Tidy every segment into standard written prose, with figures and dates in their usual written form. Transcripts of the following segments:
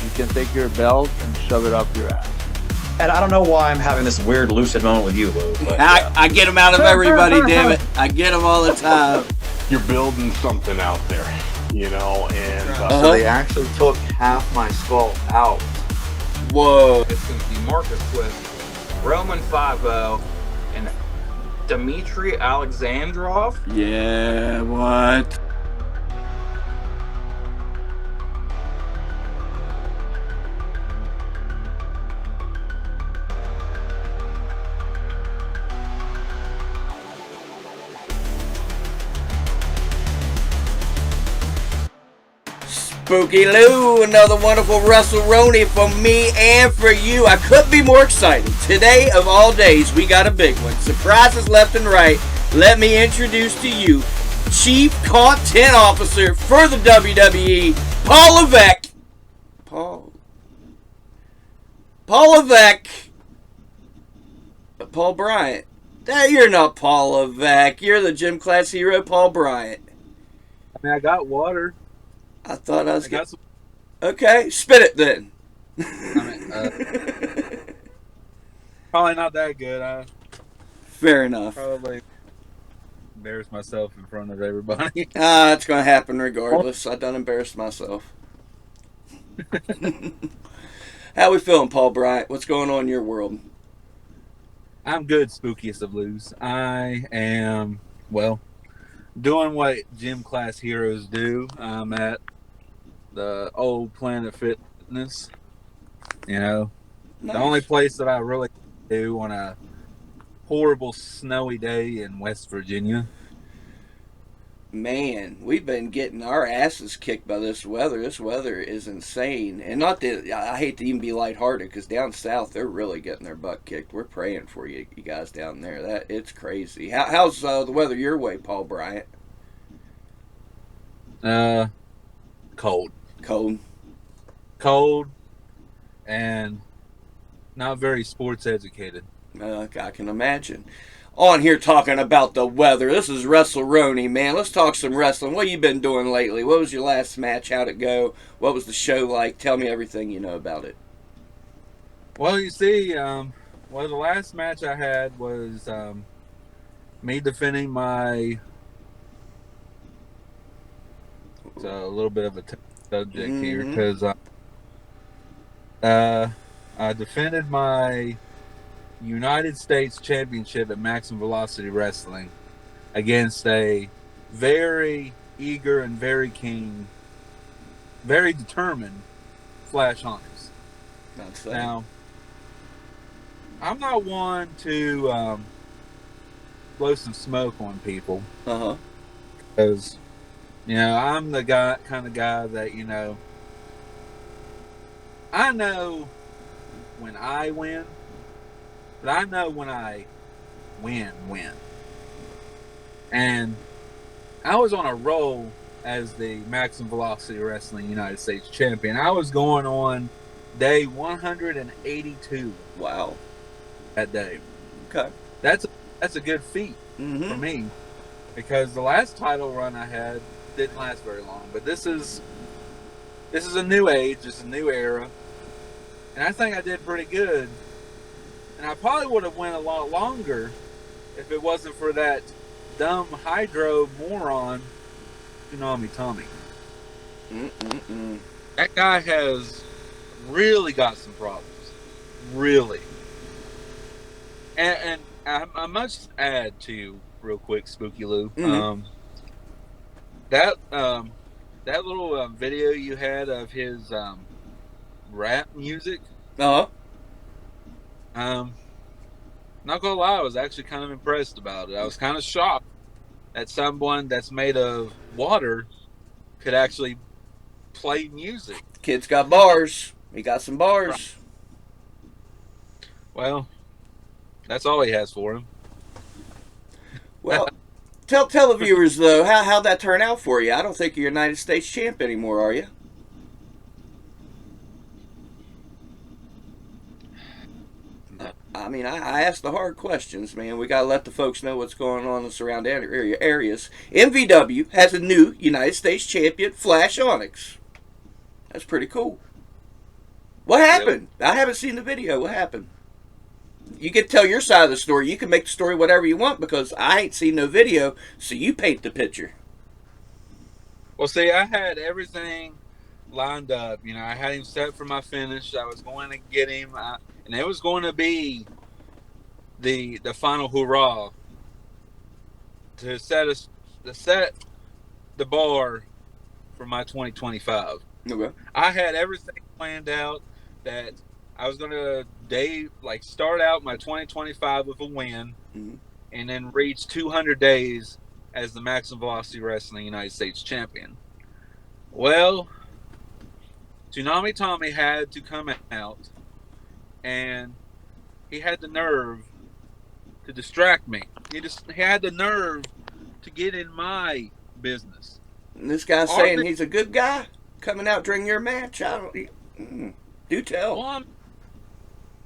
you can take your belt and shove it up your ass. And I don't know why I'm having this weird lucid moment with you, Lou. But, I get them out of everybody, damn it. I get them all the time. You're building something out there, you know, and So they actually took half my skull out. Whoa. It's going to be Marcus Swift, Roman 5-0, and Dmitry Alexandrov. Yeah, what? Spooky Lou, another wonderful WrestleRoni for me and for you. I couldn't be more excited. Today of all days, we got a big one. Surprises left and right. Let me introduce to you Chief Content Officer for the WWE, Paul Levesque. Paul Levesque. Paul Bryant. You're not Paul Levesque. You're the gym class hero, Paul Bryant. I mean, I got water. I thought I was got some. Okay, spit it then. Probably not that good. Fair enough. Probably embarrass myself in front of everybody. It's going to happen regardless. I done embarrassed myself. How we feeling, Paul Bryant? What's going on in your world? I'm good, spookiest of Lou's. I am, well, doing what gym class heroes do. I'm at the old Planet Fitness. You know, Nice. The only place that I really do on a horrible snowy day in West Virginia. Man, we've been getting our asses kicked by this weather. This weather is insane. And not that I hate to even be lighthearted, because down south, they're really getting their butt kicked. We're praying for you guys down there. It's crazy. How's the weather your way, Paul Bryant? Cold. Cold. And not very sports educated. I can imagine. On here talking about the weather. This is WrestleRoni, man. Let's talk some wrestling. What you been doing lately? What was your last match? How'd it go? What was the show like? Tell me everything you know about it. Well, you see, the last match I had was me defending my. It's a little bit of a subject here because I defended my United States Championship at Maximum Velocity Wrestling against a very eager and very keen, very determined Flash Onyx. Now, I'm not one to blow some smoke on people. Because, you know, I'm the kind of guy that, you know, I know when I win, but I know when I win. And I was on a roll as the Maximum Velocity Wrestling United States Champion. I was going on day 182. Wow. That day. Okay. That's a good feat for me, because the last title run I had didn't last very long. But this is a new age. It's a new era. And I think I did pretty good. And I probably would have went a lot longer if it wasn't for that dumb hydro moron, Tsunami Tommy. That guy has really got some problems. Really. And I must add, too, real quick, Spooky Lou. That little video you had of his rap music. Not gonna lie, I was actually kind of impressed about it. I was kind of shocked that someone that's made of water could actually play music. Kid's got bars. He got some bars. Well, that's all he has for him. Well, tell the viewers, though, how'd that turn out for you? I don't think you're United States champ anymore, are you? I mean, I ask the hard questions, man. We got to let the folks know what's going on in the surrounding areas. MVW has a new United States champion, Flash Onyx. That's pretty cool. What happened? I haven't seen the video. What happened? You can tell your side of the story. You can make the story whatever you want because I ain't seen no video, so you paint the picture. Well, see, I had everything lined up. You know, I had him set for my finish. I was going to get him, and it was going to be the final hurrah to set the bar for my 2025. Okay. I had everything planned out that I was going to start out my 2025 with a win, Mhm. and then reach 200 days as the Maximum Velocity Wrestling United States champion. Well, Tsunami Tommy had to come out, and he had the nerve to distract me. He had the nerve to get in my business. And this guy's saying he's a good guy coming out during your match. I don't. Do tell. Well,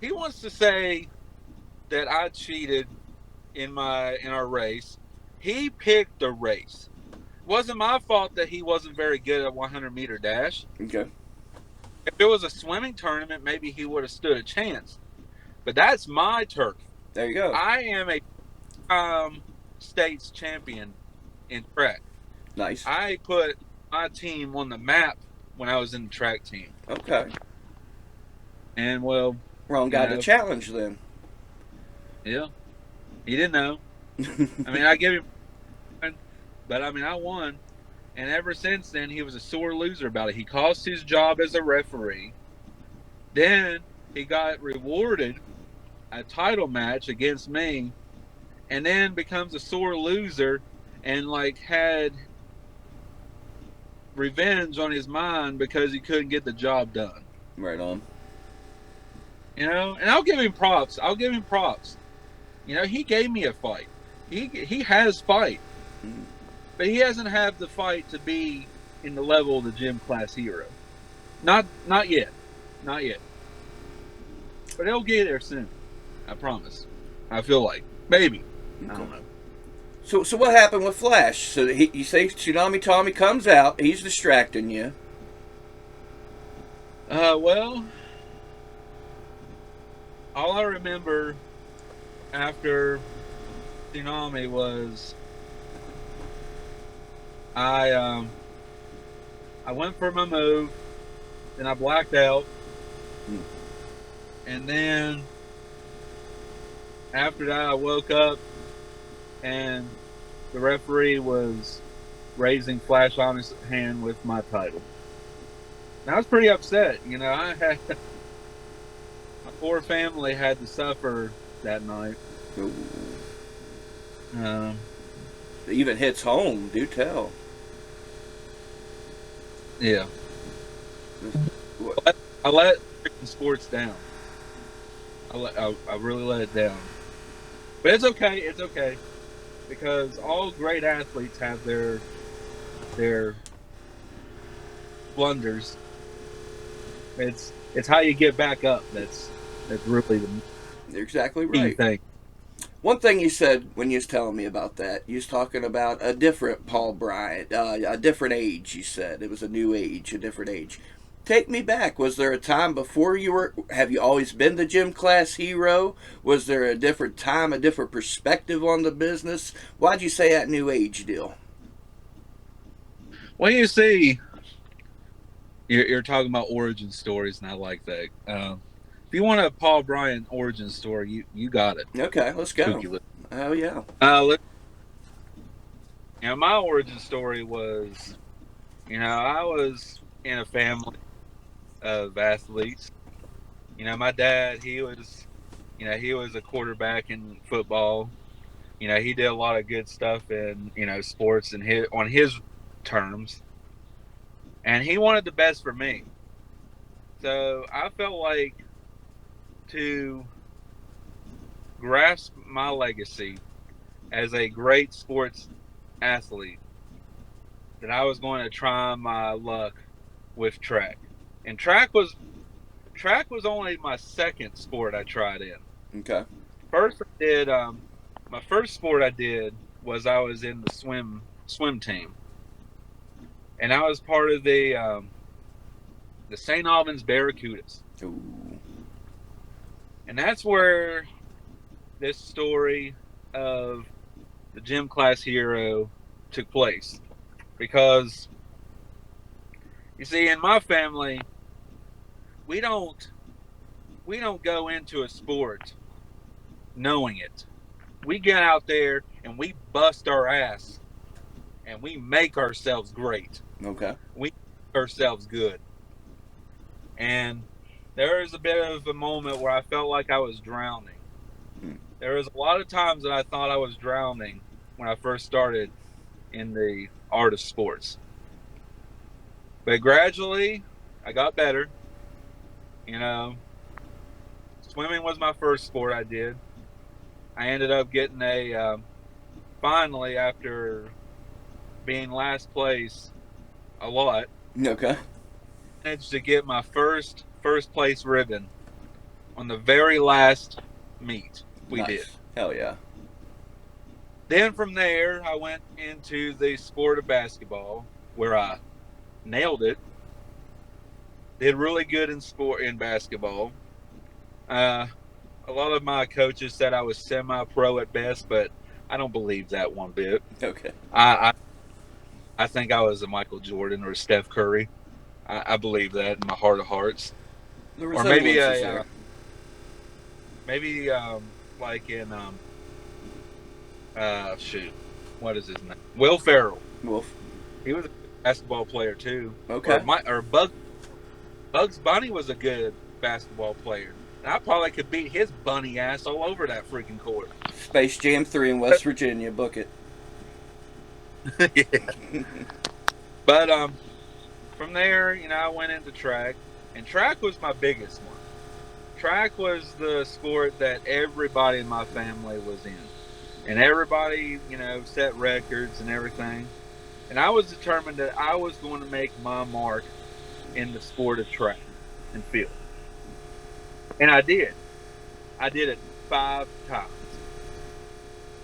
he wants to say that I cheated in our race. He picked the race. It wasn't my fault that he wasn't very good at 100-meter dash. Okay. If it was a swimming tournament, maybe he would have stood a chance. But that's my turf. There you go. I am a states champion in track. Nice. I put my team on the map when I was in the track team. Okay. And well, Wrong guy to challenge then. Yeah. He didn't know. I mean, I gave him, but I mean, I won. And ever since then, he was a sore loser about it. He lost his job as a referee. Then he got rewarded a title match against me, and then becomes a sore loser and had revenge on his mind because he couldn't get the job done. Right on. You know, and I'll give him props. You know, he gave me a fight. He has fight. But he hasn't had the fight to be in the level of the gym class hero. Not yet. Not yet. But he'll get there soon. I promise. I feel like. Maybe. I don't know. So what happened with Flash? So you say Tsunami Tommy comes out. He's distracting you. Well, all I remember after Tsunami was I went for my move, then I blacked out, and then after that I woke up and the referee was raising Flash Onyx's hand with my title. And I was pretty upset. You know, my poor family had to suffer that night. It even hits home. Do tell. Yeah. I let sports down. I really let it down. But it's okay. It's okay. Because all great athletes have their blunders. It's how you get back up that's really the You're exactly key right. thing. One thing you said when you was telling me about that, you was talking about a different Paul Bryant, a different age. You said it was a new age, a different age. Take me back. Was there a time before you were? Have you always been the gym class hero? Was there a different time, a different perspective on the business? Why'd you say that new age deal? Well, you see, you're talking about origin stories, and I like that. If you want a Paul Bryant origin story, you got it. Okay, let's go. Oh yeah. My origin story was, I was in a family of athletes. My dad, he was a quarterback in football. He did a lot of good stuff in, sports and on his terms. And he wanted the best for me. So I felt like to grasp my legacy as a great sports athlete, that I was going to try my luck with track. And track was only my second sport I tried in. Okay. First I did my first sport I did was I was in the swim team. And I was part of the St. Albans Barracudas. Ooh. And that's where this story of the gym class hero took place. Because, you see, in my family, we don't go into a sport knowing it. We get out there and we bust our ass and we make ourselves great. Okay. We make ourselves good. And there was a bit of a moment where I felt like I was drowning. There was a lot of times that I thought I was drowning when I first started in the art of sports. But gradually, I got better. You know, swimming was my first sport I did. I ended up getting finally, after being last place a lot, Okay. managed to get my first place ribbon on the very last meet we did. Nice. Hell yeah. Then from there, I went into the sport of basketball, where I nailed it. Did really good in basketball. Uh, a lot of my coaches said I was semi-pro at best, but I don't believe that one bit. Okay. I think I was a Michael Jordan or a Steph Curry. I believe that in my heart of hearts. The Or maybe resemblance is there. maybe like in shoot, what is his name? Will Ferrell. Wolf. He was a basketball player too. Okay. Or Bugs Bunny was a good basketball player. And I probably could beat his bunny ass all over that freaking court. Space Jam 3 in West Virginia. Book it. Yeah. But from there, I went into track, and track was my biggest one. Track was the sport that everybody in my family was in. And everybody, set records and everything. And I was determined that I was going to make my mark in the sport of track and field. And I did. I did it 5 times.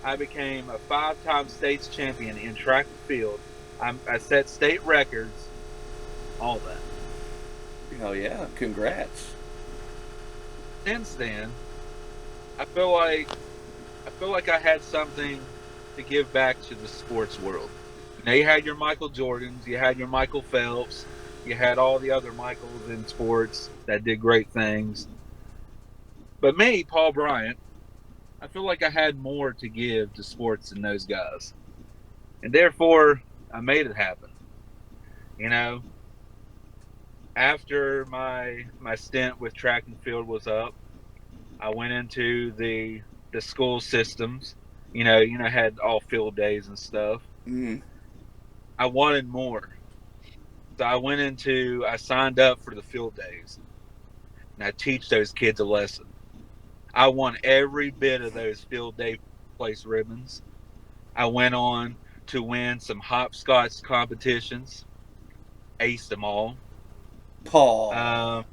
I became a 5-time states champion in track and field. I set state records, all that. Hell yeah. Congrats. Since then, I feel like I had something to give back to the sports world. You had your Michael Jordans, you had your Michael Phelps, you had all the other Michaels in sports that did great things. But me, Paul Bryant, I feel like I had more to give to sports than those guys. And therefore, I made it happen. After my stint with track and field was up, I went into the school systems. Had all field days and stuff. Mm. I wanted more. So I signed up for the field days. And I teach those kids a lesson. I won every bit of those field day place ribbons. I went on to win some hopscotch competitions. Aced them all. Paul.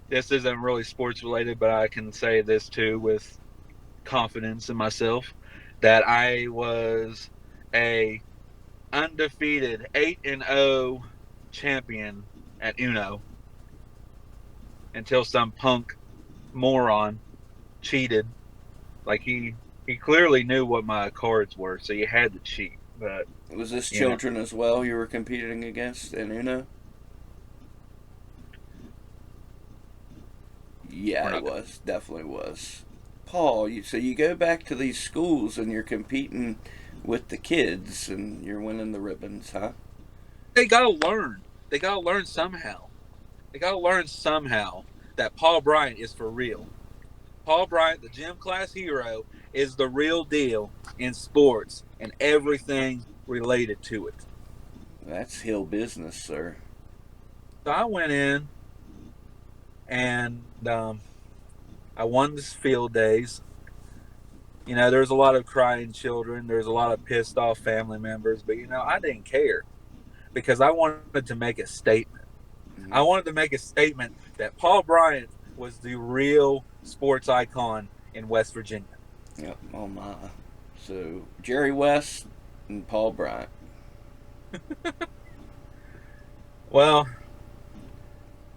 This isn't really sports related, but I can say this too with confidence in myself, that I was a undefeated 8-0 champion at Uno until some punk moron cheated. Like he clearly knew what my cards were, so you had to cheat. But Was this children as well you were competing against in Uno? Yeah, it was. Definitely was. Paul, so you go back to these schools and you're competing with the kids and you're winning the ribbons, huh? They gotta learn. They gotta learn somehow. They gotta learn somehow that Paul Bryant is for real. Paul Bryant, the gym class hero, is the real deal in sports and everything related to it. That's hill business, sir. So I went in and I won this field days. There's a lot of crying children. There's a lot of pissed off family members. But, I didn't care because I wanted to make a statement. Mm-hmm. I wanted to make a statement that Paul Bryant was the real sports icon in West Virginia. Yep. Oh, my. So, Jerry West and Paul Bryant. Well,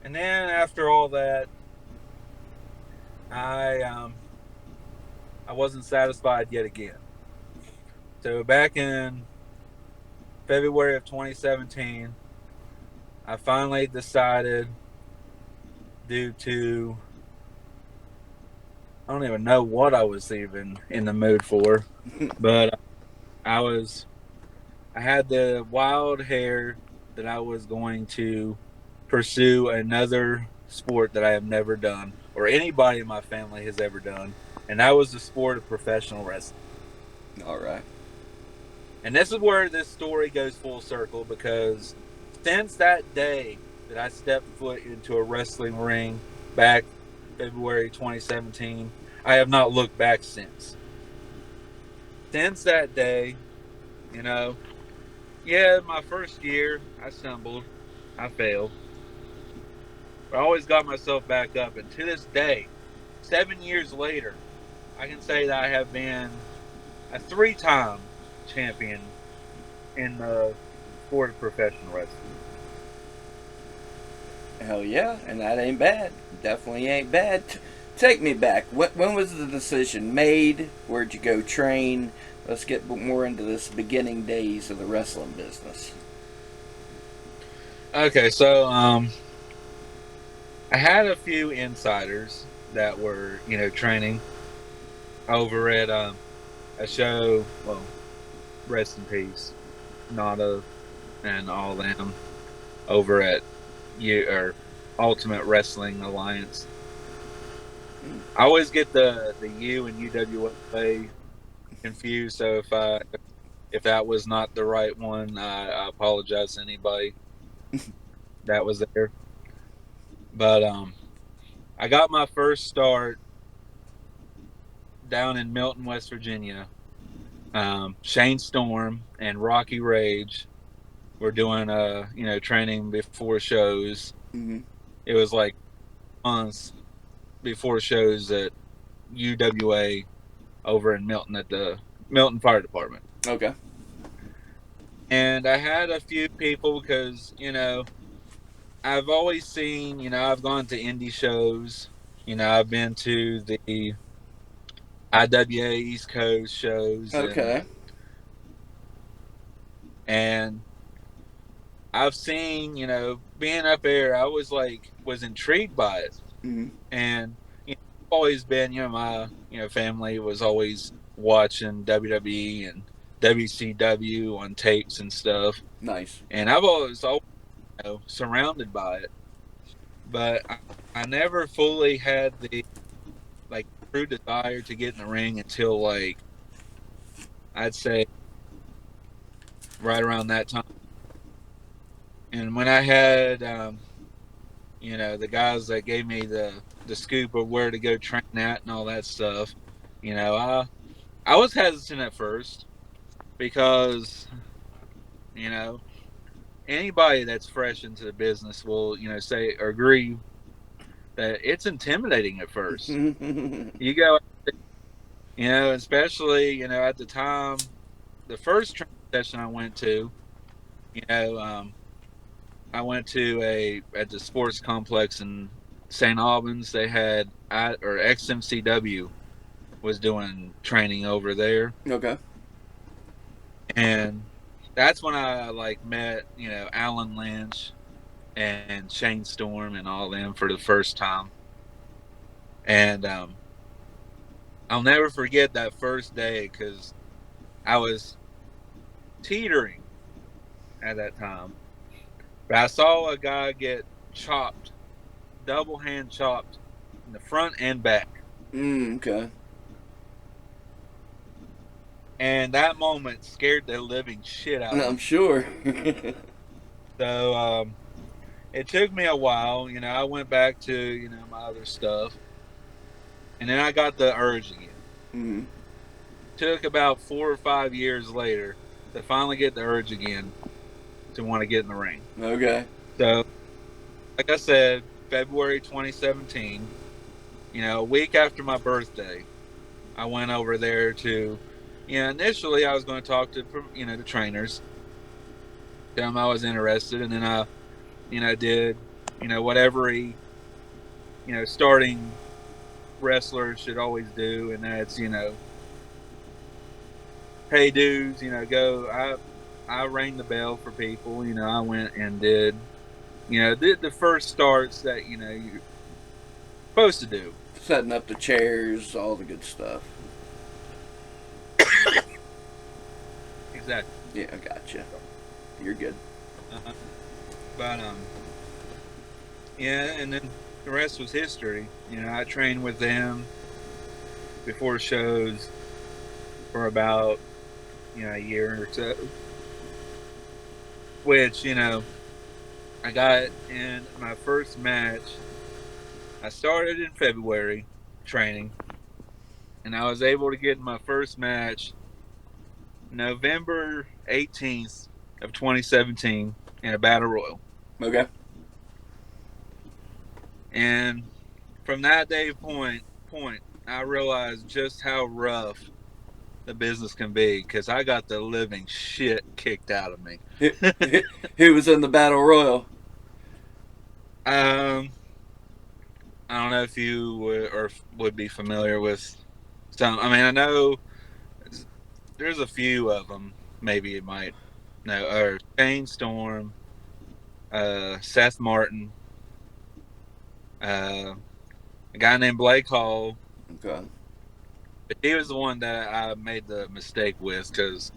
And then after all that, I wasn't satisfied yet again. So back in February of 2017, I finally decided, due to I don't even know what I was even in the mood for, but I had the wild hair that I was going to pursue another sport that I have never done or anybody in my family has ever done, and that was the sport of professional wrestling. All right. And this is where this story goes full circle, because since that day that I stepped foot into a wrestling ring back February 2017, I have not looked back since. Since that day, you know, yeah, my first year, I stumbled, I failed, but I always got myself back up. And to this day, 7 years later, I can say that I have been a 3-time champion in the sport of professional wrestling. Hell yeah, and that ain't bad. Definitely ain't bad. Take me back. When was the decision made? Where'd you go train? Let's get more into this beginning days of the wrestling business. Okay, so I had a few insiders that were, training over at a show. Well, rest in peace, Nada and all them over at Ultimate Wrestling Alliance. I always get the U and UWA confused. So if that was not the right one, I apologize to anybody that was there. But I got my first start down in Milton, West Virginia. Shane Storm and Rocky Rage were doing training before shows. Mm-hmm. It was like months before shows at UWA over in Milton at the Milton Fire Department. Okay. And I had a few people because, I've always seen, I've gone to indie shows. I've been to the IWA East Coast shows, Okay. and I've seen, being up there, I was intrigued by it. Mm-hmm. And always been, my family was always watching WWE and WCW on tapes and stuff, Nice. and I've always surrounded by it, but I never fully had the true desire to get in the ring until I'd say right around that time. And when I had the guys that gave me the scoop of where to go train at and all that stuff, I was hesitant at first because anybody that's fresh into the business will say or agree that it's intimidating at first. You go, especially at the time, the first training session I went to, I went to at the sports complex in St. Albans. They had XMCW was doing training over there, Okay. and that's when I met Alan Lynch and Shane Storm and all them for the first time. And I'll never forget that first day because I was teetering at that time. But I saw a guy get chopped, double hand chopped in the front and back. Okay. And that moment scared the living shit out of me. I'm sure. So it took me a while. I went back to, my other stuff. And then I got the urge again. Mm-hmm. Took about 4 or 5 years later to finally get the urge again to want to get in the ring. Okay. So, like I said, February 2017, a week after my birthday, I went over there to, initially I was going to talk to, the trainers, tell them I was interested, and then I, did what every starting wrestler should always do, and that's pay dues. Go. I rang the bell for people. I went and did did the first starts that you're supposed to do. Setting up the chairs, all the good stuff. Exactly. Yeah, I gotcha. You're good. Uh-huh. But yeah, and then the rest was history. I trained with them before shows for about a year or so, which I got in my first match. I started in February training, and I was able to get in my first match November 18th of 2017 in a battle royal. Okay. And from that day point, I realized just how rough the business can be, because I got the living shit kicked out of me. Who was in the battle royal? I don't know if you would be familiar with some. I mean, I know there's a few of them. Maybe you might know. Or Shane Storm, Seth Martin, a guy named Blake Hall. Okay. But he was the one that I made the mistake with, because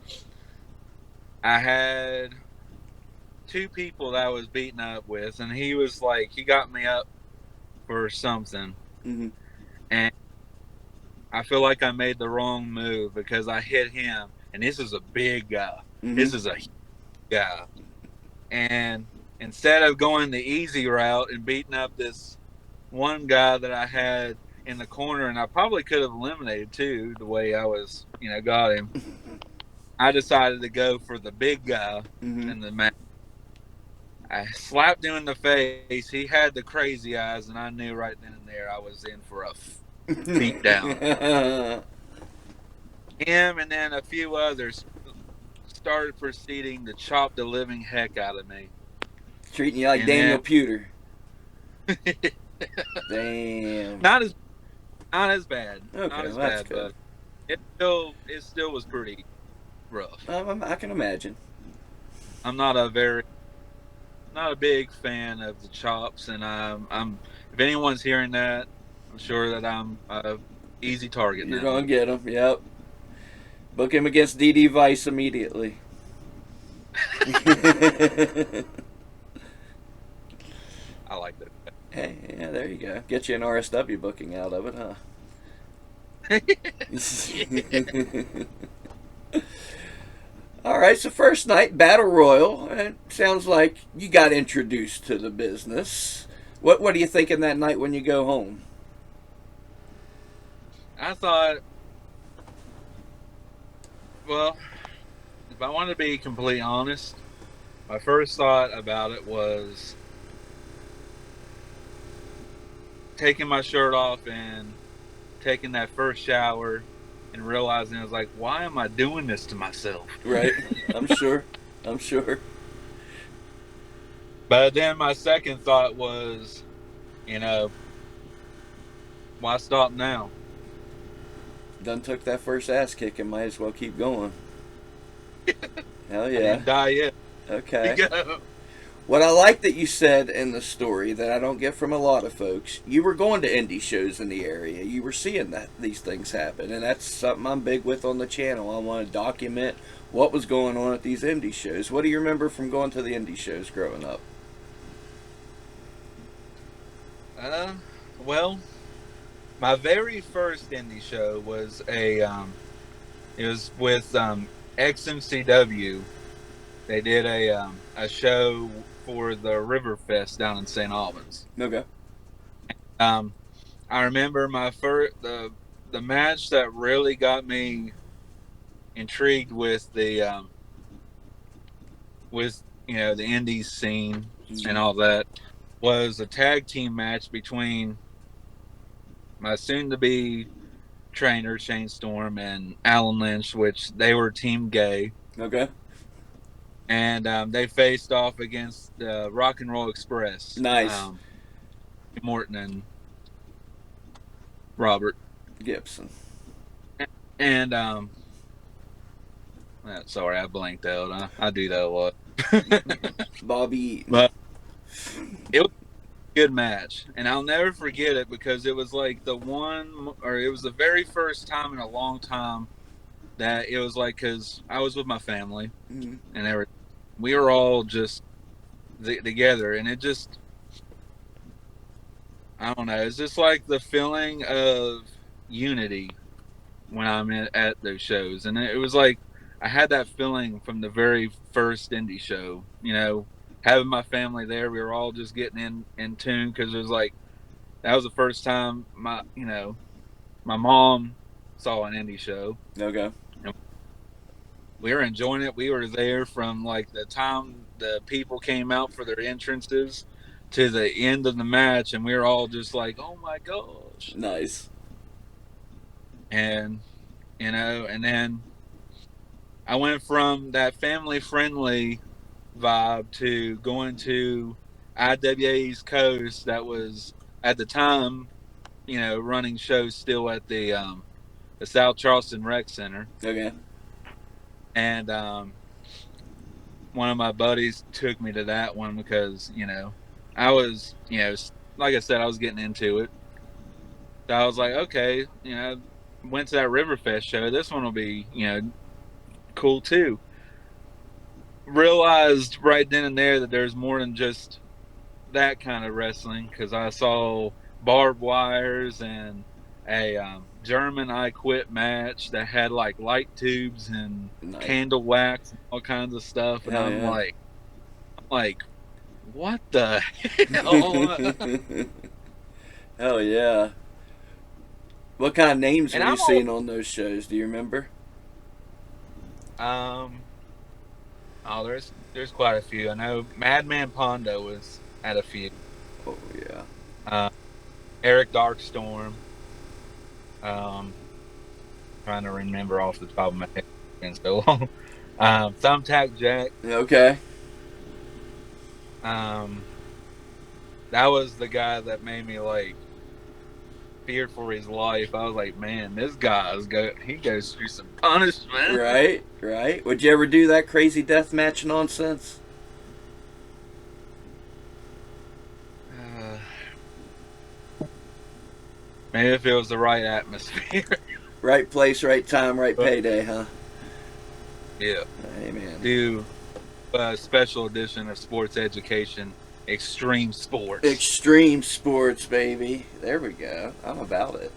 I had two people that I was beating up with, and he was like, he got me up for something, Mm-hmm. and I feel like I made the wrong move because I hit him, and this is a big guy. Mm-hmm. This is a huge guy, and instead of going the easy route and beating up this one guy that I had in the corner, and I probably could have eliminated too, the way I was, got him, I decided to go for the big guy Mm-hmm. in the match. I slapped him in the face. He had the crazy eyes, and I knew right then and there I was in for a beat down. Him and then a few others started proceeding to chop the living heck out of me. Treating you like And Daniel then- Pewter. Damn. Not as bad. Okay, Not as well, that's bad, good. but it still was pretty rough. I can imagine. I'm not a big fan of the chops, and I'm if anyone's hearing that, I'm sure that I'm a easy target You're now. gonna get him. Yep. Book him against DD Vice immediately. I like that. Hey, yeah, there you go. Get you an RSW booking out of it, huh? All right, so first night, Battle Royal. It sounds like you got introduced to the business. What are you thinking that night when you go home? I thought, well, if I want to be completely honest, my first thought about it was taking my shirt off and taking that first shower and realizing I was like, why am I doing this to myself? Right? I'm sure. I'm sure. But then my second thought was, why stop now? Done took that first ass kick and might as well keep going. Hell I yeah. didn't die yet. Okay. Go. What I like that you said in the story that I don't get from a lot of folks, you were going to indie shows in the area. You were seeing these things happen, and that's something I'm big with on the channel. I want to document what was going on at these indie shows. What do you remember from going to the indie shows growing up? Well, my very first indie show was it was with XMCW. They did a show for the Riverfest down in St. Albans. Okay. I remember my the match that really got me intrigued with the the indies scene and all that was a tag team match between my soon-to-be trainer Shane Storm and Alan Lynch, which they were Team Gay. Okay. and they faced off against Rock and Roll Express. Nice. Morton and Robert, Gibson. and sorry, I blanked out. I do that a lot. Bobby Eaton. But it was a good match, and I'll never forget it because it was like it was the very first time in a long time that it was like, because I was with my family Mhm. and we were all just together, and it just, I don't know, it's just like the feeling of unity when I'm at those shows, and it was like I had that feeling from the very first indie show. Having my family there, we were all just getting in tune because it was like that was the first time my mom saw an indie show. Okay. And we were enjoying it. We were there from like the time the people came out for their entrances to the end of the match, and we were all just like, "Oh my gosh!" Nice. And and then I went from that family friendly vibe to going to IWA East Coast. That was at the time, running shows still at the South Charleston Rec Center, Okay. and one of my buddies took me to that one because I was, like I said, I was getting into it. So I was like, okay, went to that Riverfest show. This one will be, cool too. Realized right then and there that there's more than just that kind of wrestling, because I saw barbed wires and a German I Quit match that had like light tubes and Nice. candle wax and all kinds of stuff, and Hell I'm yeah. like, what the hell? Hell yeah. What kind of names And were you I'm seeing on those shows? Do you remember? oh, there's quite a few. I know Madman Pondo was at a few. Oh yeah. Uh, Eric Darkstorm. Um, Trying to remember off the top of my head. It's been so long. Thumbtack Jack. Okay. Um, that was the guy that made me like feared for his life. I was like, man, this he goes through some punishment. Right. Right. Would you ever do that crazy death match nonsense? Maybe if it was the right atmosphere. Right place, right time, right payday, huh? Yeah. Hey man. Do a special edition of Sports Education Extreme Sports. Extreme sports, baby. There we go. I'm about it.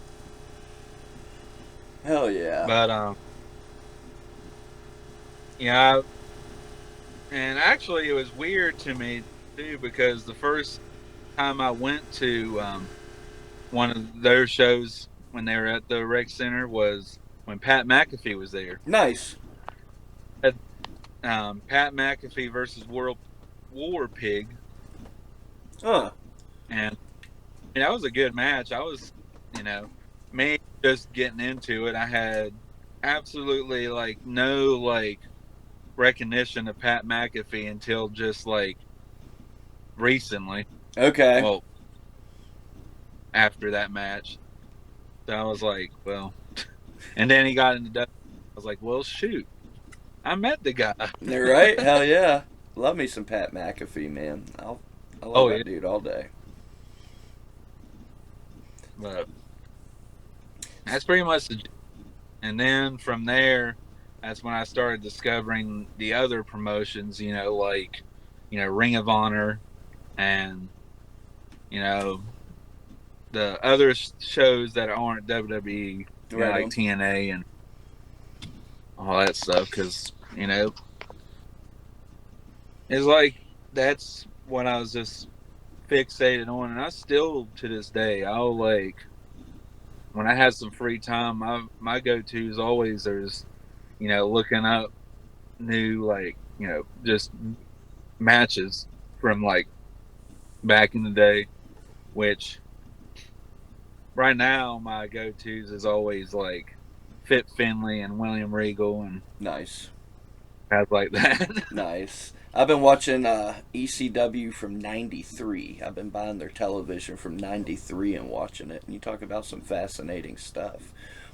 Hell yeah. But yeah, and actually it was weird to me too, because the first time I went to one of their shows when they were at the rec center was when Pat McAfee was there. Nice. Pat McAfee versus World War Pig, Huh. and that was a good match. I was, me just getting into it. I had absolutely like no like recognition of Pat McAfee until just like recently. Okay. Well, after that match, so I was like, well, and then he got into. I was like, well, shoot, I met the guy. You're right. Hell yeah. Love me some Pat McAfee, man. I love that dude all day. But that's pretty much and then from there, that's when I started discovering the other promotions, like, Ring of Honor and, the other shows that aren't WWE, Right like TNA and all that stuff. Because, it's like that's what I was just fixated on. And I still, to this day, I'll like, when I have some free time, my go-to is always there's, looking up new, like, just matches from like back in the day, which right now my go-tos is always like Fit Finley and William Regal and Nice. guys like that. Nice. I've been watching ECW from '93. I've been buying their television from '93 and watching it. And you talk about some fascinating stuff.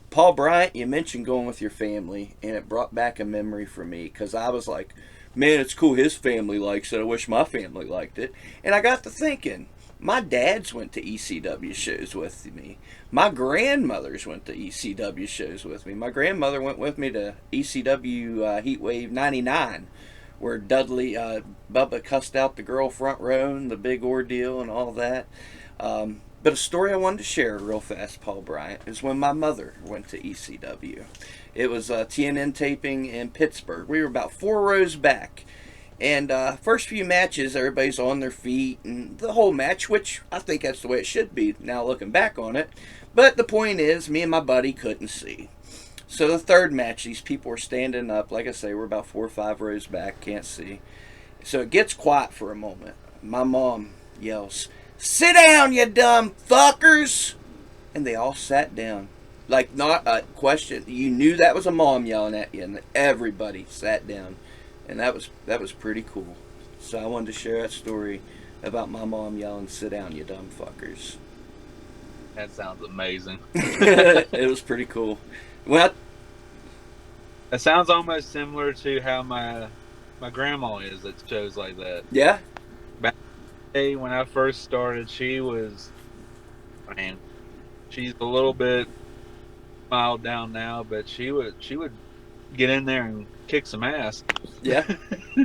Paul Bryant, you mentioned going with your family, and it brought back a memory for me because I was like, man, it's cool his family likes it. I wish my family liked it. And I got to thinking, my dads went to ECW shows with me. My grandmothers went to ECW shows with me. My grandmother went with me to ECW Heatwave '99, where Dudley, Bubba cussed out the girl front row and the big ordeal and all that. But a story I wanted to share real fast, Paul Bryant, is when my mother went to ECW. It was a TNN taping in Pittsburgh. We were about 4 rows back. And first few matches, everybody's on their feet, and the whole match, which I think that's the way it should be now looking back on it. But the point is, me and my buddy couldn't see. So the third match, these people were standing up. Like I say, we're about 4 or 5 rows back, can't see. So it gets quiet for a moment. My mom yells, "Sit down, you dumb fuckers!" And they all sat down. Like, not a question. You knew that was a mom yelling at you, and everybody sat down. And that was pretty cool. So I wanted to share that story about my mom yelling, "Sit down, you dumb fuckers." That sounds amazing. It was pretty cool. Well, That sounds almost similar to how my grandma is at shows like that. yeah. Hey, when I first started, she was, man, she's a little bit mild down now, but she would get in there and kick some ass. Yeah.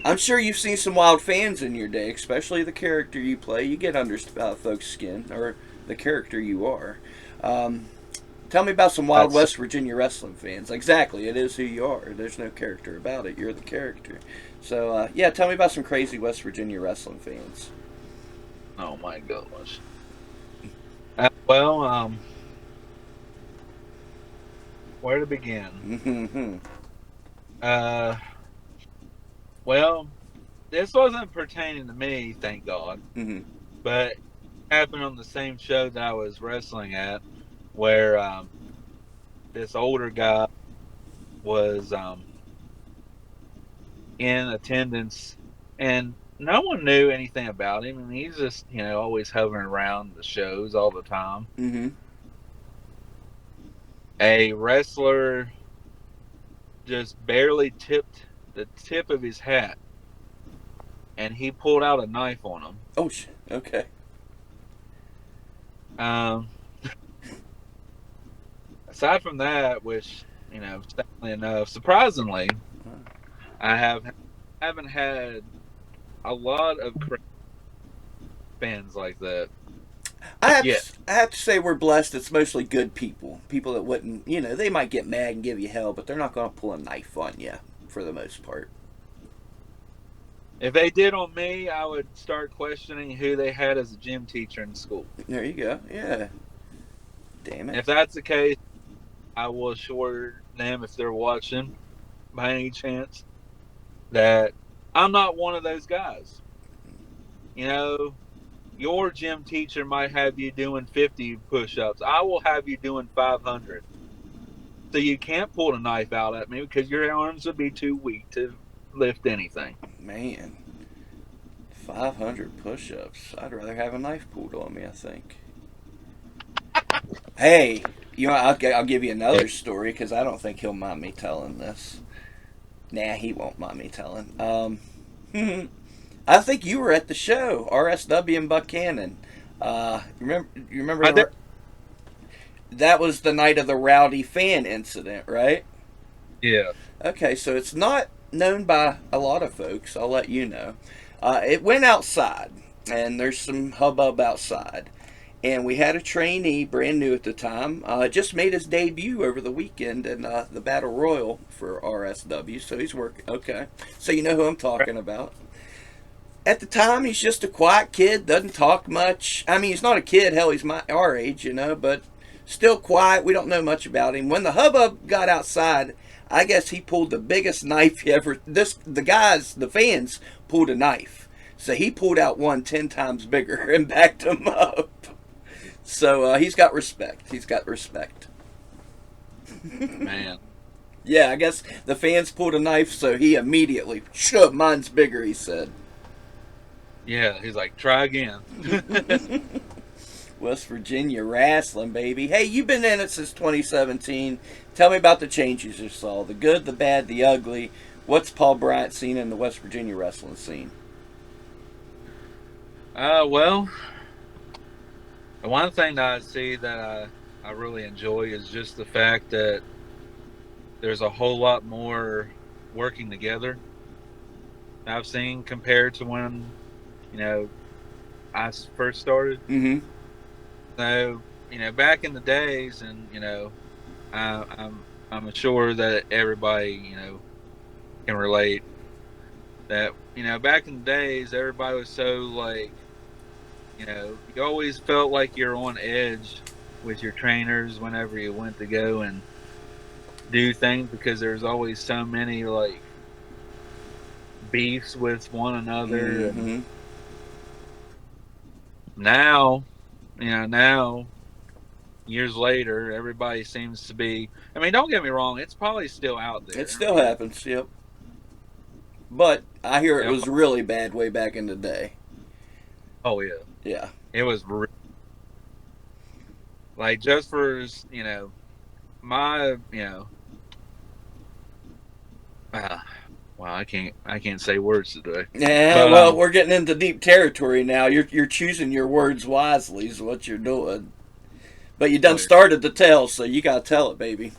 I'm sure you've seen some wild fans in your day, especially the character you play. You get under folks' skin, or the character you are. Tell me about some wild West Virginia wrestling fans. Exactly, it is who you are. There's no character about it. You're the character. So, yeah, tell me about some crazy West Virginia wrestling fans. Oh my gosh. Where to begin? Well, this wasn't pertaining to me, thank God. But it happened on the same show that I was wrestling at, where this older guy was in attendance, and no one knew anything about him, and he's just, always hovering around the shows all the time. A wrestler just barely tipped the tip of his hat, and he pulled out a knife on him. Oh, okay. Aside from that, which, sadly enough, surprisingly, I haven't had a lot of fans like that. I have to say we're blessed. It's mostly good people. People that wouldn't, they might get mad and give you hell, but they're not going to pull a knife on you for the most part. If they did on me, I would start questioning who they had as a gym teacher in school. There you go. Yeah. Damn it. If that's the case, I will assure them, if they're watching by any chance, that I'm not one of those guys. Your gym teacher might have you doing 50 push-ups. I will have you doing 500. So you can't pull a knife out at me because your arms would be too weak to lift anything. Man, 500 push-ups. I'd rather have a knife pulled on me, I think. Hey, I'll give you another story because I don't think he'll mind me telling this. Nah, he won't mind me telling. I think you were at the show, RSW in Buchanan. You remember? That was the night of the rowdy fan incident, right? Yeah. Okay, so it's not known by a lot of folks. I'll let you know. It went outside, and there's some hubbub outside. And we had a trainee, brand new at the time, just made his debut over the weekend in the Battle Royal for RSW. So he's working. Okay, so you know who I'm talking about. At the time, he's just a quiet kid, doesn't talk much. I mean, he's not a kid. Hell, he's our age, but still quiet. We don't know much about him. When the hubbub got outside, I guess he pulled the biggest knife he ever. The fans pulled a knife, so he pulled out one 10 times bigger and backed him up. So he's got respect. He's got respect. Man. Yeah, I guess the fans pulled a knife, so he immediately shoved. Mine's bigger, he said. Yeah, he's like, try again. West Virginia wrestling, baby. Hey, you've been in it since 2017. Tell me about the changes you saw, the good, the bad, the ugly. What's Paul Bryant seen in the West Virginia wrestling scene? Well, the one thing that I see that I really enjoy is just the fact that there's a whole lot more working together I've seen compared to when, you know, first started. Mm-hmm. So, back in the days, and I'm sure that everybody, can relate that, back in the days, everybody was so like, you always felt like you're on edge with your trainers whenever you went to go and do things because there's always so many like beefs with one another. And Mm-hmm. now, now years later, everybody seems to be. I mean, don't get me wrong; it's probably still out there. It still happens, yep. But I hear it Yeah. was really bad way back in the day. Oh yeah, Yeah. it was like just for my uh, well, I can't say words today. Yeah, But well, we're getting into deep territory now. You're choosing your words wisely is what you're doing. But you done oh, yeah. started to tell, so you gotta tell it, baby.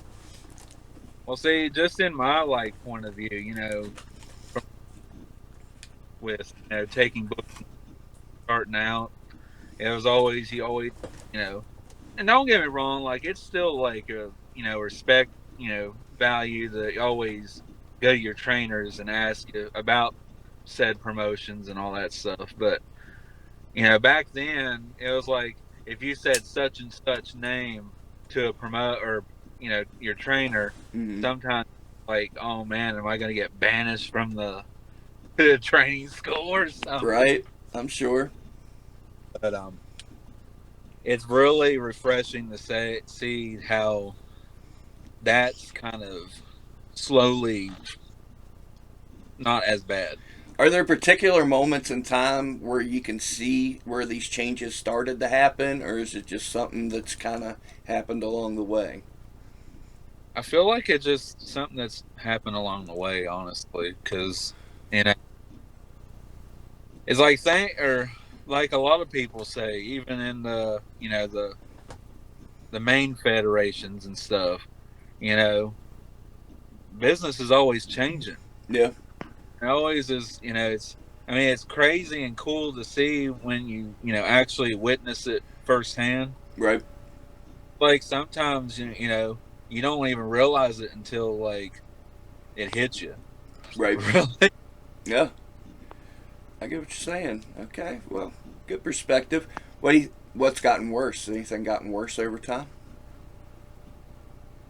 Well, see, just in my like point of view, with taking books starting out, it was always you always you know and don't get me wrong, like it's still like a respect, value that you always go to your trainers and ask you about said promotions and all that stuff. But back then it was like if you said such and such name to a promote or your trainer, Mm-hmm. sometimes like, oh man, am I going to get banished from the the training school or something? Right? I'm sure. But it's really refreshing to see how that's kind of slowly not as bad. Are there particular moments in time where you can see where these changes started to happen, or is it just something that's kind of happened along the way? I feel like it's just something that's happened along the way, honestly, because you know it's like or like a lot of people say, even in the the main federations and stuff, you know, business is always changing. Yeah. It always is, it's. I mean, it's crazy and cool to see when actually witness it firsthand. Right. Like sometimes you don't even realize it until like it hits you. Right. Really? Yeah. I get what you're saying. Okay. Well, good perspective. What's gotten worse? Anything gotten worse over time?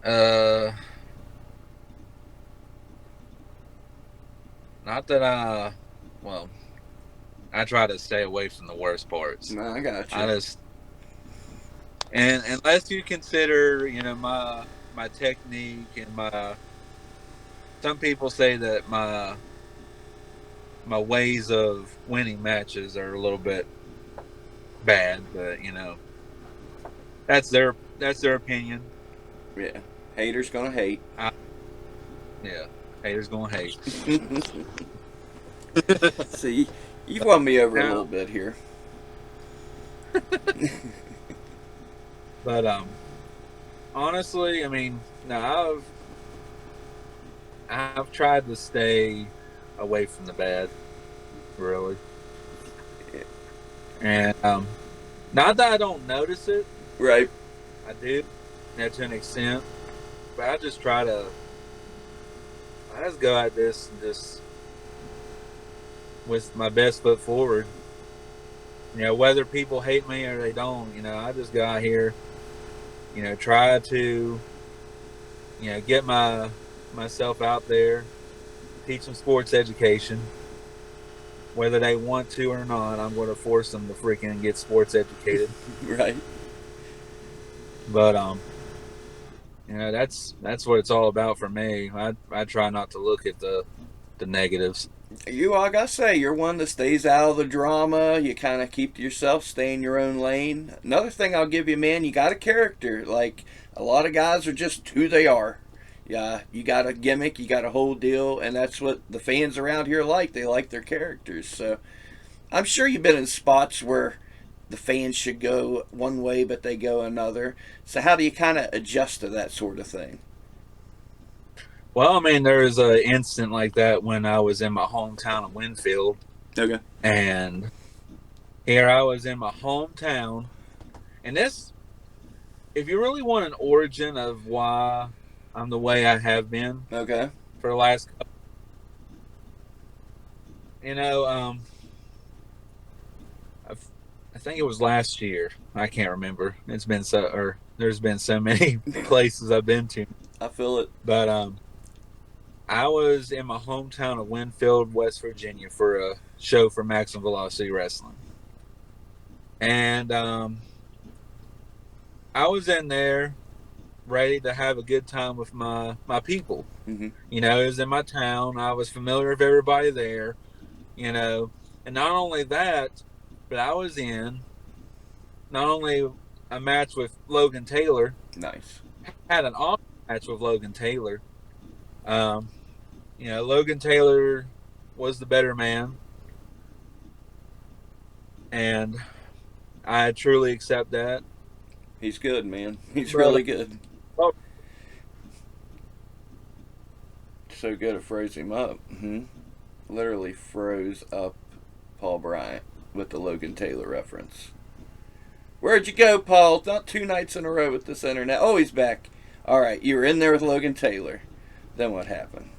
Uh, not that well, I try to stay away from the worst parts. No, I got you. I just and unless you consider my technique and my some people say that my ways of winning matches are a little bit bad, but that's their opinion. Yeah. Haters gonna hate. Yeah, haters gonna hate. See, you've won me over a Now, little bit here. but honestly, I mean, no, I've tried to stay away from the bad, really, and not that I don't notice it, Right. I do, to an extent, but I just go at this and just with my best foot forward. Whether people hate me or they don't, I just go out here, try to, get myself out there, teach them sports education. Whether they want to or not, I'm going to force them to freaking get sports educated. Right. But That's what it's all about for me. I try not to look at the negatives. I gotta say, you're one that stays out of the drama. You kind of keep to yourself, stay in your own lane. Another thing I'll give you, man, you got a character. Like, a lot of guys are just who they are. Yeah, you got a gimmick, you got a whole deal, and that's what the fans around here like. They like their characters. So I'm sure you've been in spots where the fans should go one way, but they go another. So how do you kind of adjust to that sort of thing? Well, I mean, there was an instant like that when I was in my hometown of Winfield, Okay. and here I was in my hometown, and this, if you really want an origin of why I'm the way I have been Okay. for the last, you know, um, I think it was last year. I can't remember. It's been there's been so many places I've been to, I feel it. but I was in my hometown of Winfield, West Virginia, for a show for Maximum Velocity Wrestling, and I was in there ready to have a good time with my people. Mm-hmm. It was in my town. I was familiar with everybody there. And not only that, but I was in not only a match with Logan Taylor, Nice. had an awesome match with Logan Taylor. Logan Taylor was the better man, and I truly accept that. He's good, man. He's But, really good. well, So good it froze him up. Mm-hmm. Literally froze up Paul Bryant with the Logan Taylor reference. Where'd you go, Paul? Not 2 nights in a row with this internet. Oh, he's back. All right, you were in there with Logan Taylor. Then what happened?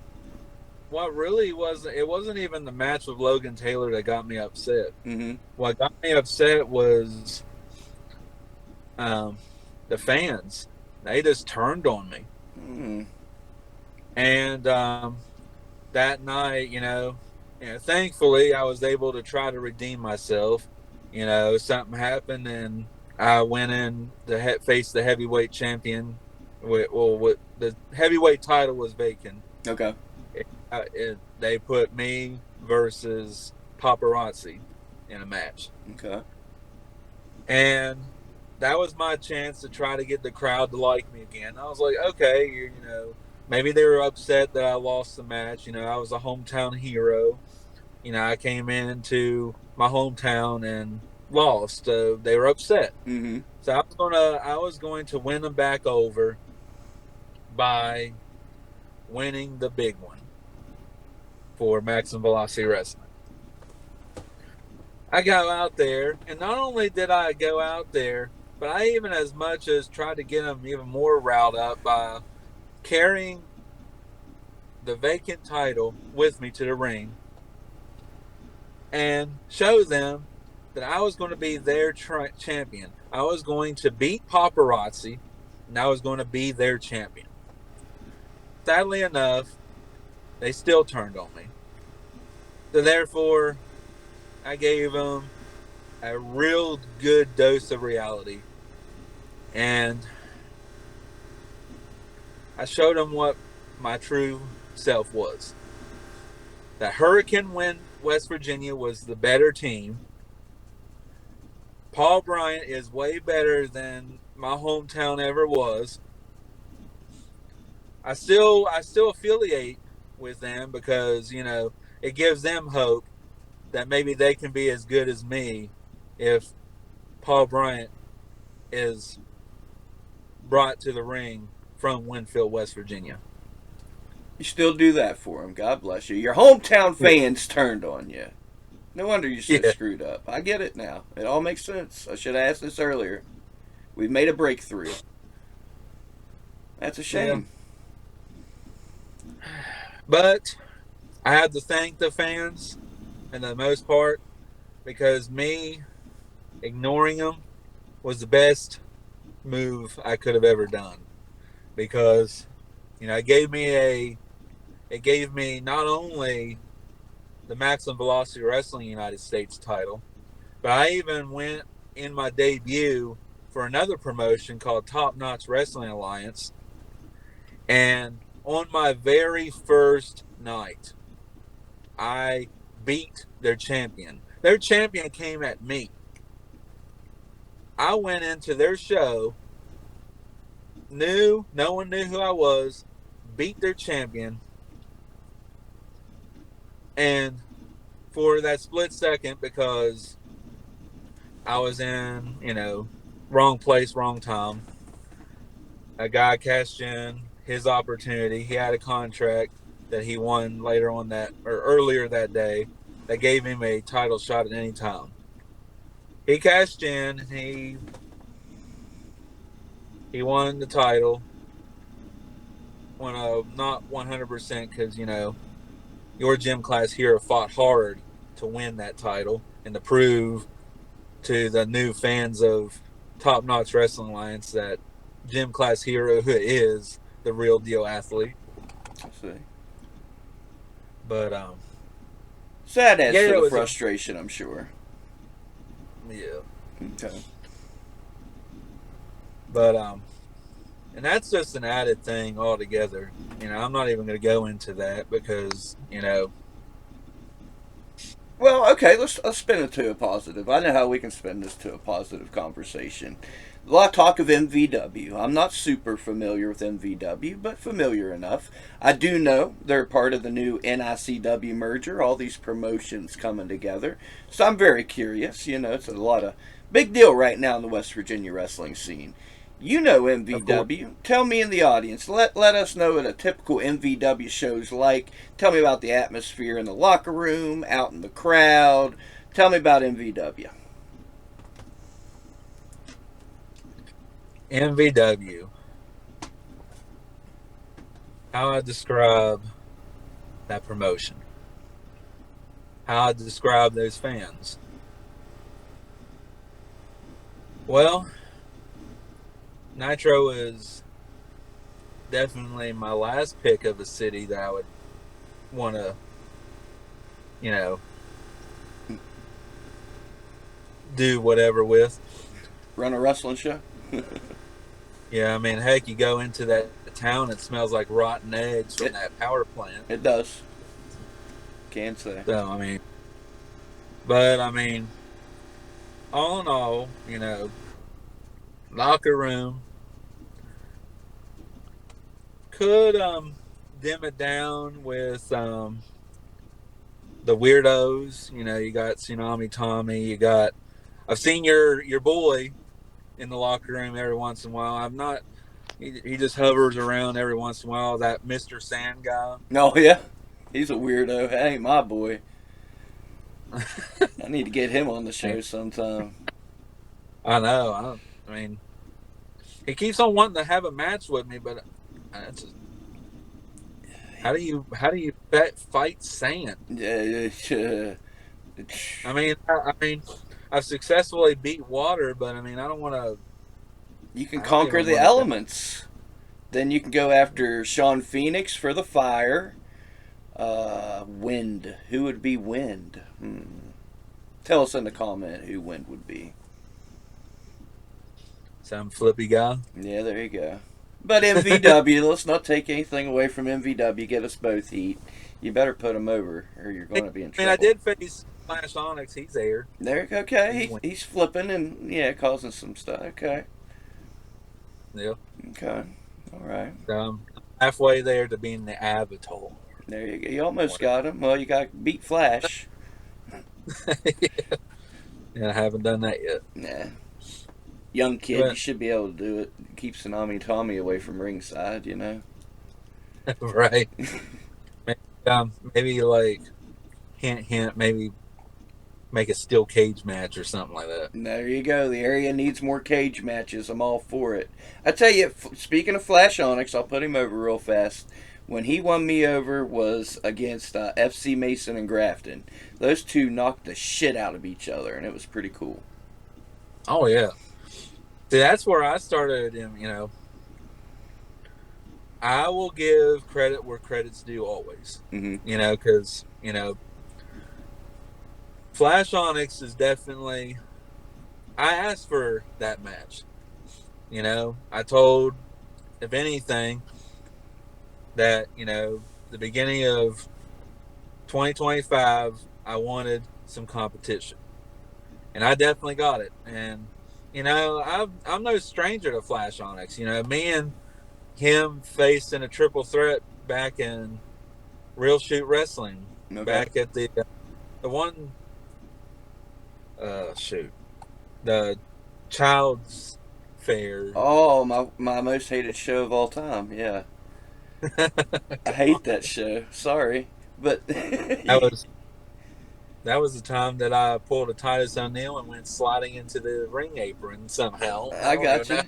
what really was, it wasn't even the match with Logan Taylor that got me upset. Mm-hmm. What got me upset was the fans. They just turned on me. Mm-hmm. And that night, thankfully I was able to try to redeem myself. Something happened, and I went in to face the heavyweight champion. With the heavyweight title was vacant. Okay. They put me versus Paparazzi in a match, Okay. and that was my chance to try to get the crowd to like me again. I was like, okay, maybe they were upset that I lost the match. I was a hometown hero. I came into my hometown and lost. So they were upset. Mm-hmm. So I was going to win them back over by winning the big one for Maximum Velocity Wrestling. I go out there, and not only did I go out there, but I even as much as tried to get them even more riled up by carrying the vacant title with me to the ring and show them that I was going to be their champion. I was going to beat Paparazzi, and I was going to be their champion. Sadly enough, they still turned on me. So therefore, I gave them a real good dose of reality. And I showed them what my true self was. That Hurricane West Virginia was the better team. Paul Bryant is way better than my hometown ever was. I still affiliate with them because, it gives them hope that maybe they can be as good as me if Paul Bryant is brought to the ring from Winfield, West Virginia. You still do that for him. God bless you. Your hometown fans turned on you. No wonder you're so screwed up. I get it now. It all makes sense. I should have asked this earlier. We've made a breakthrough. That's a shame. But I have to thank the fans in the most part, because me ignoring them was the best move I could have ever done. Because, it gave me not only the Maximum Velocity Wrestling United States title, but I even went in my debut for another promotion called Top Notch Wrestling Alliance, And on my very first night, I beat their champion. Their champion came at me. I went into their show, no one knew who I was, beat their champion, and for that split second, because I was in, wrong place, wrong time, a guy cashed in his opportunity. He had a contract that he won later on that, or earlier that day, that gave him a title shot at any time. He cashed in, and he won the title. When not 100%, because your gym class hero fought hard to win that title and to prove to the new fans of Top Notch Wrestling Alliance that gym class hero is the real deal athlete. I see. But So that adds yeah, to it the was frustration, I'm sure. yeah. Okay. But and that's just an added thing altogether. I'm not even going to go into that because Well, okay, let's spin it to a positive. I know how we can spin this to a positive conversation. A lot of talk of MVW. I'm not super familiar with MVW, but familiar enough. I do know they're part of the new NICW merger, all these promotions coming together. So I'm very curious. It's a lot of big deal right now in the West Virginia wrestling scene. You know MVW. Tell me in the audience. Let us know what a typical MVW show's like. Tell me about the atmosphere in the locker room, out in the crowd. Tell me about MVW. MVW. How I describe that promotion. How I describe those fans. Well, Nitro is definitely my last pick of a city that I would want to, do whatever with. Run a wrestling show? Yeah, I mean, heck, you go into that town, it smells like rotten eggs from that power plant. It does. Can't say. So, but all in all, locker room could dim it down with the weirdos. You got Tsunami Tommy. I've seen your boy in the locker room every once in a while. I'm not. He just hovers around every once in a while. That Mr. Sand guy. Oh yeah, he's a weirdo. That ain't my boy. I need to get him on the show sometime. I know. He keeps on wanting to have a match with me, but how do you fight sand? I've successfully beat water, but I don't want to. You can conquer the elements. Then you can go after Sean Phoenix for the fire. Wind. Who would be Wind? Tell us in the comment who Wind would be. Some flippy guy. Yeah, there you go. But MVW, let's not take anything away from MVW. Get us both heat. You better put him over, or you're going to be in trouble. I did face Flash Onyx. He's there. There, okay. He's flipping and causing some stuff. Okay. Yeah. Okay. All right. Halfway there to being the Avatar. There you go. You almost got him. Well, you got to beat Flash. Yeah, I haven't done that yet. Nah. Young kid, you should be able to do it. Keep Tsunami Tommy away from ringside, Right. Maybe like hint, maybe make a steel cage match or something like that. There you go. The area needs more cage matches. I'm all for it. I tell you, speaking of Flash Onyx, I'll put him over real fast. When he won me over was against FC Mason and Grafton. Those two knocked the shit out of each other, and it was pretty cool. Oh, yeah. See, that's where I started him, I will give credit where credit's due always. Mm-hmm. Because, Flash Onyx is definitely... I asked for that match. I told, if anything, that, the beginning of 2025, I wanted some competition, and I definitely got it. And I'm no stranger to Flash Onyx. Me and him faced in a triple threat back in Real Shoot Wrestling, Okay. back at the one shoot, the Child's Fair. Oh, my most hated show of all time. Yeah, I hate that show. Sorry, but That was that was the time that I pulled a Titus O'Neil and went sliding into the ring apron somehow. I I don't got know. you.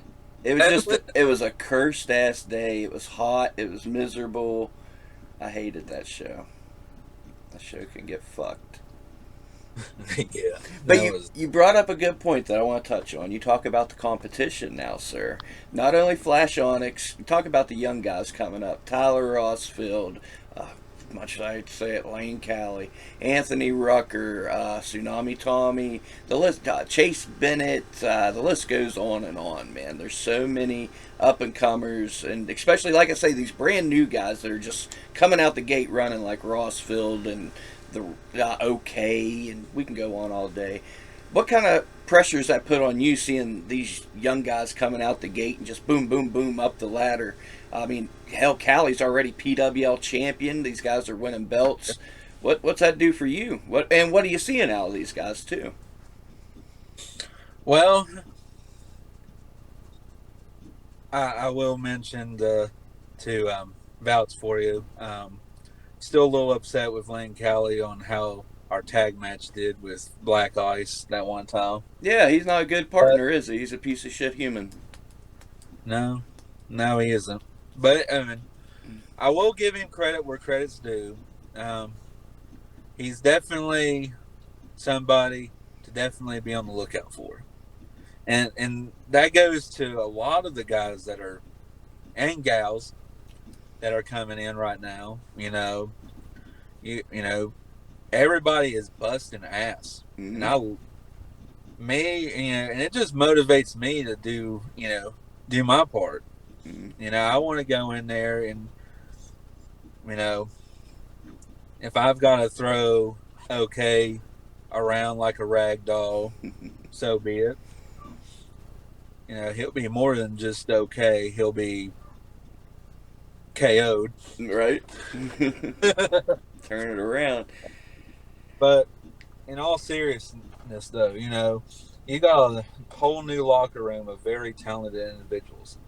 It was a cursed ass day. It was hot. It was miserable. I hated that show. That show can get fucked. Yeah, But that you was. you brought up a good point that I want to touch on. You talk about the competition now, sir. Not only Flash Onyx. You talk about the young guys coming up. Tyler Rossfield. Much as I'd say it, Lane Callie, Anthony Rucker, Tsunami Tommy, the list, Chase Bennett, the list goes on and on, man. There's so many up and comers, and especially, like I say, these brand new guys that are just coming out the gate running like Rossfield and the OK, and we can go on all day. What kind of pressure is that put on you seeing these young guys coming out the gate and just boom, boom, boom up the ladder? I mean, hell, Callie's already PWL champion. These guys are winning belts. What's that do for you? What are you seeing out of these guys too? Well, I will mention to vouch for you. Still a little upset with Lane Callie on how our tag match did with Black Ice that one time. Yeah, he's not a good But partner, is he? He's a piece of shit human. no, no, he isn't. But I mean, I will give him credit where credit's due. Um, he's definitely somebody to definitely be on the lookout for, and that goes to a lot of the guys that are and gals that are coming in right now. Everybody is busting ass, and Mm-hmm. and it just motivates me to do my part. Mm-hmm. I want to go in there and you know if I've got to throw okay around like a rag doll, so be it. He'll be more than just okay. He'll be KO'd. Right? Turn it around. But in all seriousness, though, you got a whole new locker room of very talented individuals.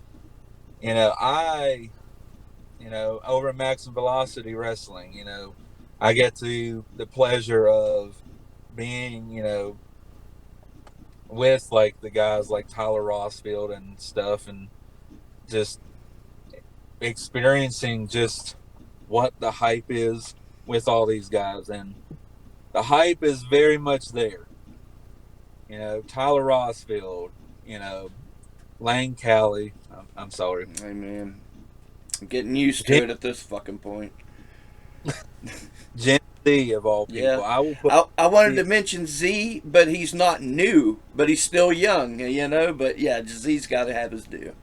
Over at Max and Velocity Wrestling, I get to the pleasure of being, with like the guys like Tyler Rossfield and stuff, and just experiencing just what the hype is with all these guys. And the hype is very much there. Tyler Rossfield, Lane Callie. I'm sorry. Hey man, I'm getting used to Jim, it at this fucking point. Jim D of all Yeah. people. I will put I wanted to the, mention Z, but he's not new, but he's still young, you know. But yeah, Z's got to have his due.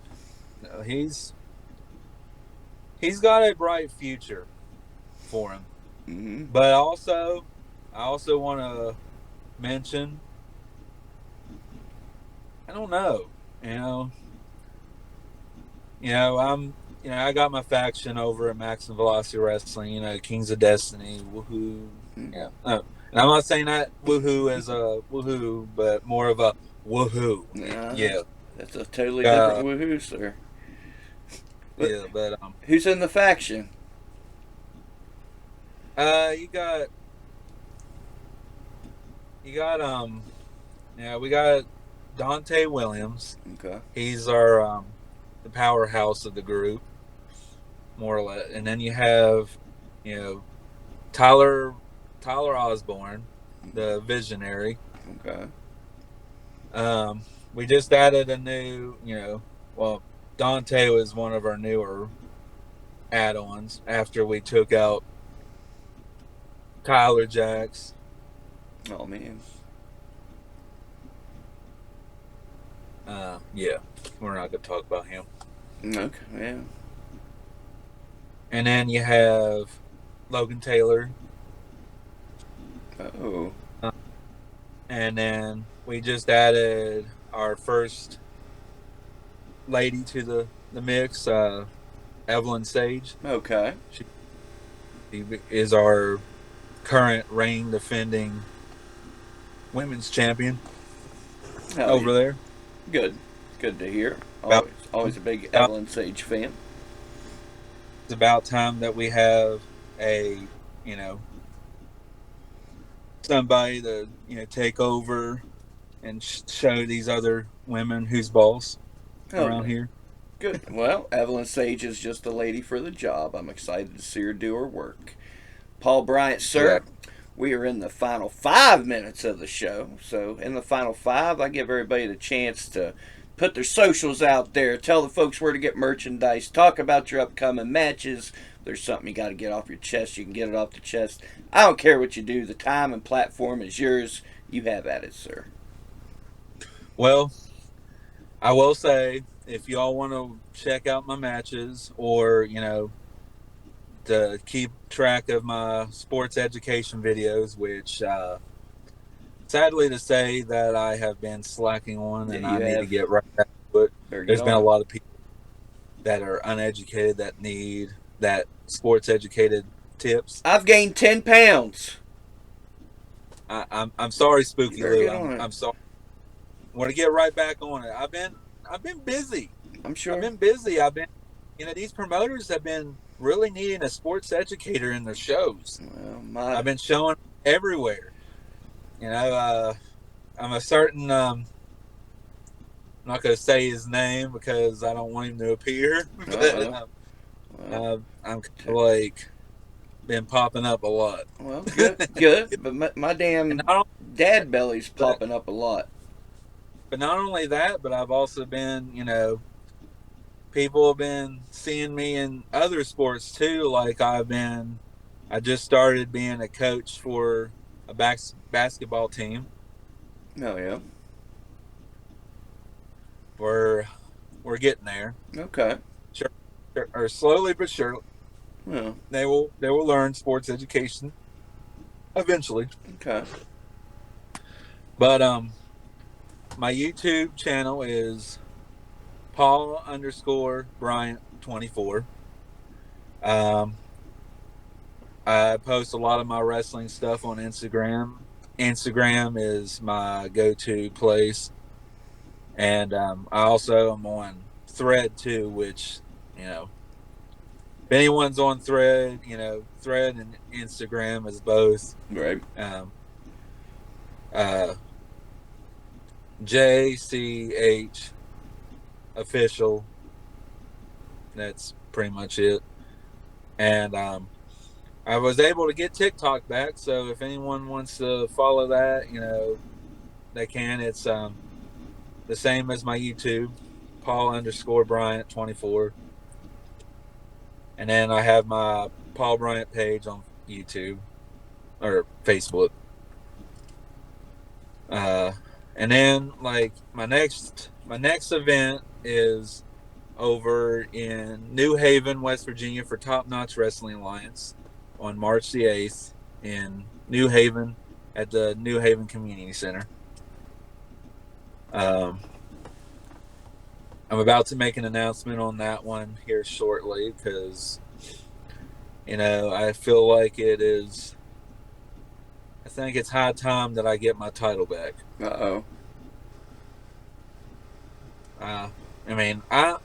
he's got a bright future for him. Mm-hmm. But I also want to mention, I don't know, you know, I got my faction over at Max and Velocity Wrestling. Kings of Destiny, woohoo. Yeah, no, and I'm not saying that woohoo as a woohoo, but more of a woohoo. Nah, Yeah, that's a totally different uh, woohoo, sir. But yeah, but who's in the faction? you got we got Dante Williams. Okay. He's our the powerhouse of the group, more or less. And then you have, you know, Tyler Osborne, the visionary. Okay. We just added a new, well, Dante was one of our newer add-ons after we took out Tyler Jacks. Oh man. Yeah, we're not gonna talk about him. Okay. Yeah. And then you have Logan Taylor. Oh. And then we just added our first lady to the mix, Evelyn Sage. Okay. She is our current reign defending women's champion Hell over yeah. there. Good. Good to hear. About, Always a big about Evelyn Sage fan. it's about time that we have a, you know, somebody to, take over and show these other women who's boss Hell around yeah. here. Good. Well, Evelyn Sage is just the lady for the job. I'm excited to see her do her work. Paul Bryant, sir, Exactly. we are in the final 5 minutes of the show. So, in the final five, I give everybody the chance to put their socials out there, tell the folks where to get merchandise, talk about your upcoming matches. If there's something you got to get off your chest, you can get it off the chest. I don't care what you do, the time and platform is yours. You have at it, sir. Well, I will say if y'all want to check out my matches or, to keep track of my sports education videos, which sadly to say that I have been slacking on Yeah, and you I need to have. get right back to it. Better get There's been on a it. lot of people that are uneducated that need that sports educated tips. I've gained 10 pounds. I'm sorry, You Spooky better Lou. get on it. I'm sorry. Want to get right back on it. I've been busy. I'm I've sure. been busy. I've been these promoters have been really needing a sports educator in their shows. Well, I've been showing everywhere. I'm a certain I'm not going to say his name because I don't want him to appear, but uh-oh. Well, I'm kind of like been popping up a lot. well, good. But my And damn not only dad belly's that, popping up a lot. but not only that, but I've also been, people have been seeing me in other sports too. Like I just started being a coach for a basketball team. Oh yeah. We're getting there, Okay. sure, or slowly but surely. Well. They will learn sports education eventually. Okay. But my YouTube channel is Paul_Bryant 24. Um, I post a lot of my wrestling stuff on Instagram. Instagram is my go-to place, and I also am on Thread too, which if anyone's on Thread, Thread and Instagram is both Right. uh, JCH official. That's pretty much it. And I was able to get TikTok back, so if anyone wants to follow that, they can. It's the same as my YouTube, Paul_Bryant 24. And then I have my Paul Bryant page on YouTube or Facebook. And then like my next event is over in New Haven, West Virginia for Top Notch Wrestling Alliance on March the 8th in New Haven at the New Haven Community Center. I'm about to make an announcement on that one here shortly because, I feel like I think it's high time that I get my title back. Uh-oh. I mean, I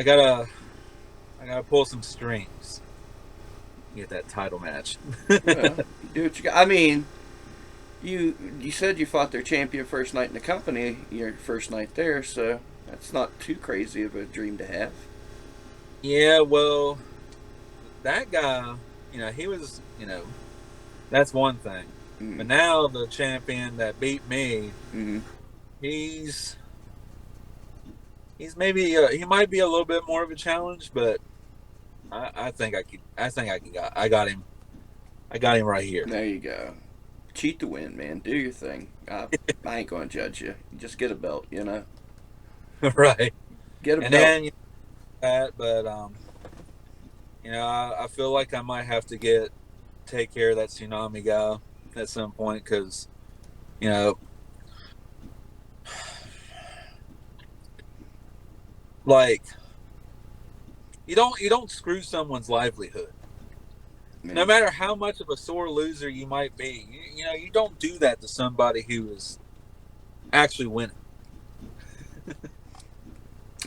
gotta pull some strings. Get that title match. Well, do what you got. I mean, you said you fought their champion first night in the company, your first night there, so that's not too crazy of a dream to have. Yeah, well, that guy, he was, that's one thing. Mm. But now the champion that beat me, Mm-hmm. he's maybe he might be a little bit more of a challenge, but I think I got him. I got him right here. There you go. Cheat to win, man. Do your thing. I ain't going to judge you. Just get a belt, Right. Get a And belt. then that, but I feel like I might have to take care of that Tsunami guy at some point because you know, like you don't screw someone's livelihood. No matter how much of a sore loser you might be, you don't do that to somebody who is actually winning.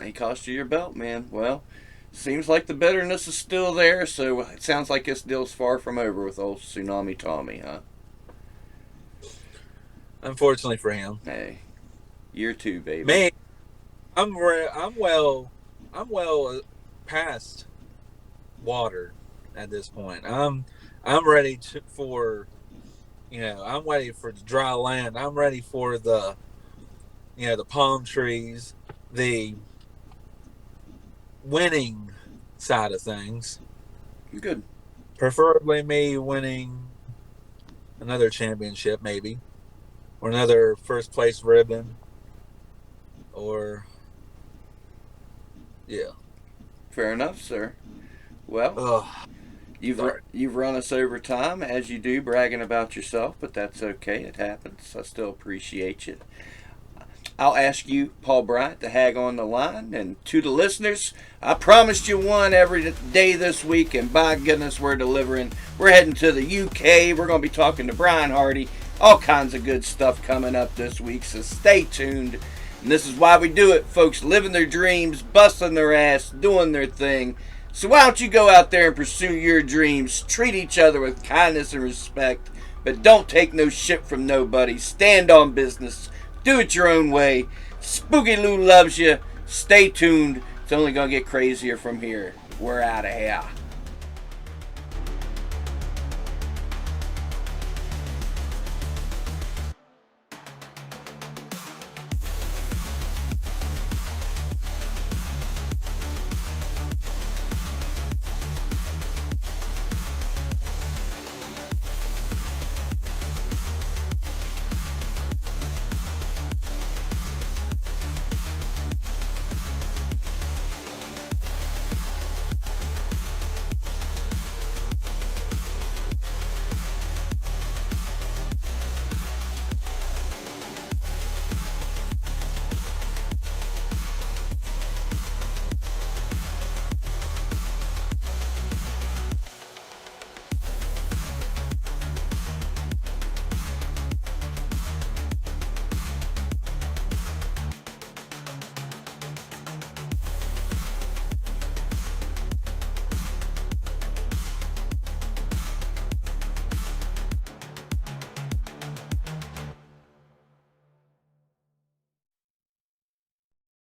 He cost you your belt, man. Well, seems like the bitterness is still there, so it sounds like this deal's far from over with old Tsunami Tommy, huh? Unfortunately for him. Hey, year 2, baby. Me, I'm well past water at this point. I'm ready I'm ready for the dry land. I'm ready for the palm trees, the winning side of things. Good. Preferably me winning another championship, maybe, or another first place ribbon, or yeah. Fair enough, sir. Well, Ugh. you've run us over time, as you do, bragging about yourself, but that's okay. It happens. I still appreciate you. I'll ask you, Paul Bryant, to hang on the line. And to the listeners, I promised you one every day this week, and by goodness, we're delivering. We're heading to the UK. We're going to be talking to Brian Hardy. All kinds of good stuff coming up this week, so stay tuned. And this is why we do it, folks, living their dreams, busting their ass, doing their thing. So why don't you go out there and pursue your dreams, treat each other with kindness and respect, but don't take no shit from nobody. Stand on business. Do it your own way. Spooky Lou loves you. Stay tuned. It's only going to get crazier from here. We're out of here.